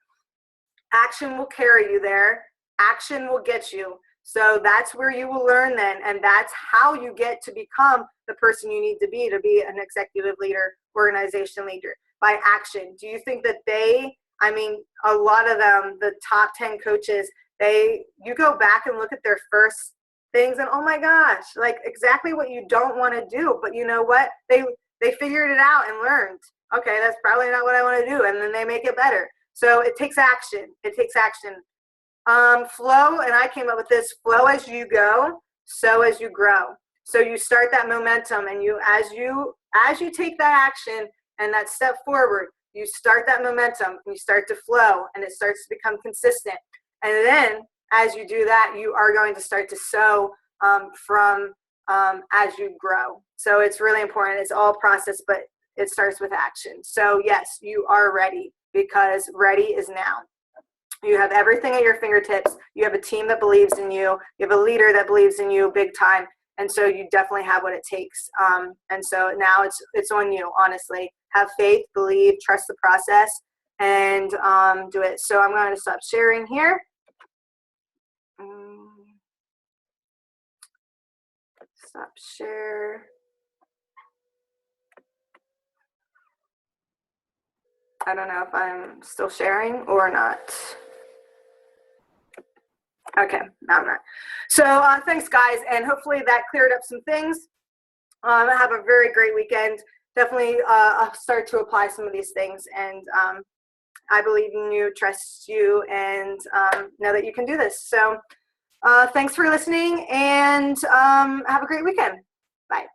Action will carry you there. Action will get you. So that's where you will learn then, and that's how you get to become the person you need to be an executive leader, organization leader, by action. Do you think that a lot of them, the top 10 coaches, you go back and look at their first things, and oh my gosh, like exactly what you don't want to do, but you know what? They figured it out and learned, okay, that's probably not what I want to do, and then they make it better. So it takes action. It takes action. Flow, and I came up with this: flow as you go, so as you grow. So you start that momentum, and as you take that action and that step forward, you start that momentum, and you start to flow, and it starts to become consistent. And then as you do that, you are going to start to sow as you grow. So it's really important. It's all process, but it starts with action. So yes, you are ready, because ready is now. You have everything at your fingertips. You have a team that believes in you. You have a leader that believes in you big time. And so you definitely have what it takes. And so now it's on you, honestly. Have faith, believe, trust the process, and do it. So I'm going to stop sharing here. Stop share. I don't know if I'm still sharing or not. Okay, now I'm not. So thanks, guys, and hopefully that cleared up some things. Have a very great weekend. Definitely start to apply some of these things, and I believe in you, trust you, and know that you can do this. So thanks for listening, and have a great weekend. Bye.